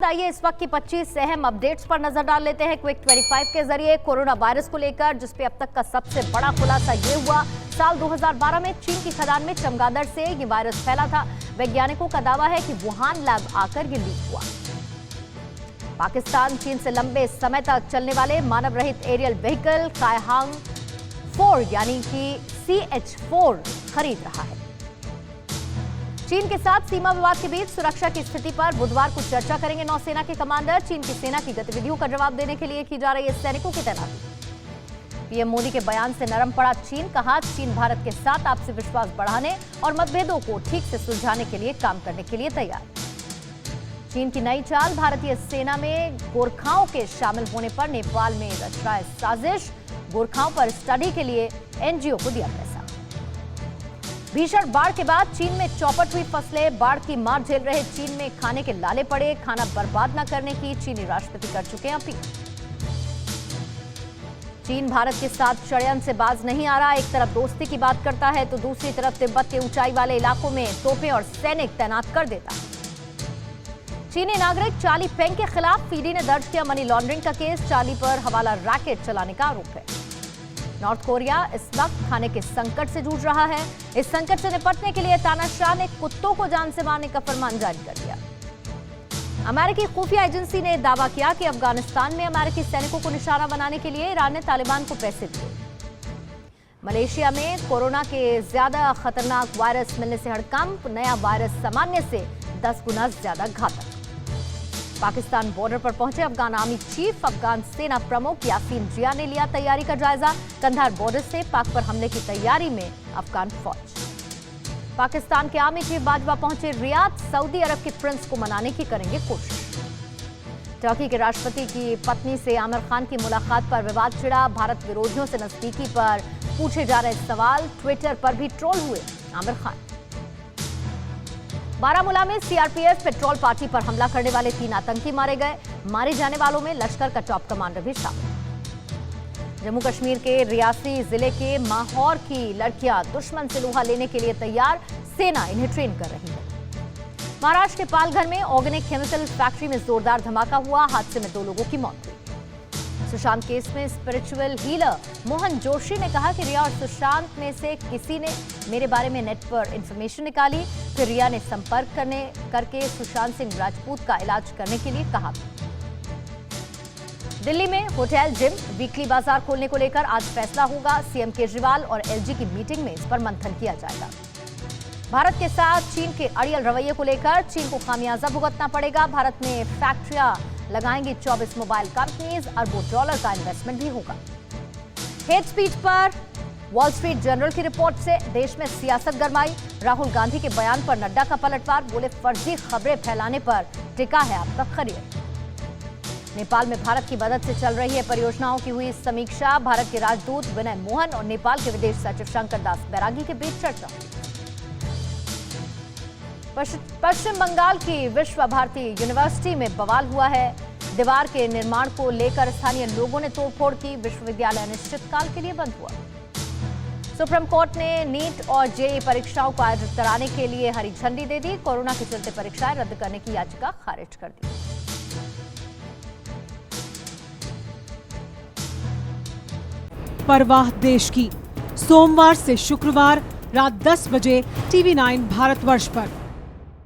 आइए इस वक्त की 25 अहम अपडेट्स पर नजर डाल लेते हैं क्विक 25 के जरिए कोरोना वायरस को लेकर, जिसपे अब तक का सबसे बड़ा खुलासा ये हुआ। साल 2012 में चीन की खदान में चमगादड़ से ये वायरस फैला था। वैज्ञानिकों का दावा है कि वुहान लैब आकर ये लीक हुआ। पाकिस्तान चीन से लंबे समय तक चलने वाले मानव रहित एरियल व्हीकल कायहांग 4 यानी कि CH-4 खरीद रहा है। चीन के साथ सीमा विवाद के बीच सुरक्षा की स्थिति पर बुधवार को चर्चा करेंगे नौसेना के कमांडर। चीन की सेना की गतिविधियों का जवाब देने के लिए की जा रही है सैनिकों की तैनाती। पीएम मोदी के बयान से नरम पड़ा चीन, कहा चीन भारत के साथ आपसी विश्वास बढ़ाने और मतभेदों को ठीक से सुलझाने के लिए काम करने के लिए तैयार। चीन की नई चाल, भारतीय सेना में गोरखाओं के शामिल होने पर नेपाल में रच रहा है साजिश। गोरखाओं पर स्टडी के लिए एनजीओ को दिया पैसा। भीषण बाढ़ के बाद चीन में चौपट हुई फसलें, बाढ़ की मार झेल रहे चीन में खाने के लाले पड़े। खाना बर्बाद न करने की चीनी राष्ट्रपति कर चुके हैं अपील। चीन भारत के साथ षड्यंत्र से बाज नहीं आ रहा। एक तरफ दोस्ती की बात करता है तो दूसरी तरफ तिब्बत के ऊंचाई वाले इलाकों में तोपें और सैनिक तैनात कर देता है। चीनी नागरिक चार्ली पेंग के खिलाफ ईडी ने दर्ज किया मनी लॉन्ड्रिंग का केस। चार्ली पर हवाला रैकेट चलाने का आरोप है। नॉर्थ कोरिया इस वक्त खाने के संकट से जूझ रहा है। इस संकट से निपटने के लिए तानाशाह ने कुत्तों को जान से मारने का फरमान जारी कर दिया। अमेरिकी खुफिया एजेंसी ने दावा किया कि अफगानिस्तान में अमेरिकी सैनिकों को निशाना बनाने के लिए ईरान ने तालिबान को पैसे दिए। मलेशिया में कोरोना के ज्यादा खतरनाक वायरस मिलने से हड़कंप, नया वायरस सामान्य से 10 गुना ज्यादा घातक। पाकिस्तान बॉर्डर पर पहुंचे अफगान आर्मी चीफ, अफगान सेना प्रमुख यासीन जिया ने लिया तैयारी का जायजा। कंधार बॉर्डर से पाक पर हमले की तैयारी में अफगान फौज। पाकिस्तान के आर्मी चीफ बाजवा पहुंचे रियाद, सऊदी अरब के प्रिंस को मनाने की करेंगे कोशिश। टर्की के राष्ट्रपति की पत्नी से आमिर खान की मुलाकात पर विवाद छिड़ा। भारत विरोधियों से नजदीकी पर पूछे जा रहे सवाल, ट्विटर पर भी ट्रोल हुए आमिर खान। बारामूला में सीआरपीएफ पेट्रोल पार्टी पर हमला करने वाले 3 आतंकी मारे गए। मारे जाने वालों में लश्कर का टॉप कमांडर भी शामिल। जम्मू कश्मीर के रियासी जिले के माहौर की लड़कियां दुश्मन से लोहा लेने के लिए तैयार, सेना इन्हें ट्रेन कर रही है। महाराष्ट्र के पालघर में ऑर्गेनिक केमिकल फैक्ट्री में जोरदार धमाका हुआ। हादसे में 2 लोगों की मौत हुई। सुशांत केस में स्पिरिचुअल हीलर मोहन जोशी ने कहा कि रिया और सुशांत में से किसी ने मेरे बारे में नेट पर इंफॉर्मेशन निकाली, फिर रिया ने संपर्क करके सुशांत सिंह राजपूत का इलाज करने के लिए कहा। दिल्ली में होटल, जिम, वीकली बाजार खोलने को लेकर आज फैसला होगा। सीएम केजरीवाल और एलजी की मीटिंग में इस पर मंथन किया जाएगा। भारत के साथ चीन के अड़ियल रवैये को लेकर चीन को खामियाजा भुगतना पड़ेगा। भारत में फैक्ट्रियां लगाएंगी 24 मोबाइल कंपनीज, अरबों डॉलर का इन्वेस्टमेंट भी होगा। हेट स्पीच पर वॉल स्ट्रीट जर्नल की रिपोर्ट से देश में सियासत गरमाई। राहुल गांधी के बयान पर नड्डा का पलटवार, बोले फर्जी खबरें फैलाने पर टिका है आपका करियर। नेपाल में भारत की मदद से चल रही है परियोजनाओं की हुई समीक्षा। भारत के राजदूत विनय मोहन और नेपाल के विदेश सचिव शंकर दास बैरागी के बीच चर्चा। पश्चिम बंगाल की विश्व भारती यूनिवर्सिटी में बवाल हुआ है। दीवार के निर्माण को लेकर स्थानीय लोगों ने तोड़फोड़ की। विश्वविद्यालय अनिश्चितकाल के लिए बंद हुआ। सुप्रीम कोर्ट ने नीट और जेईई परीक्षाओं को आयोजित कराने के लिए हरी झंडी दे दी। कोरोना के चलते परीक्षाएं रद्द करने की याचिका खारिज कर दी। परवाह देश की, सोमवार से शुक्रवार रात 10 बजे TV9 भारतवर्ष पर।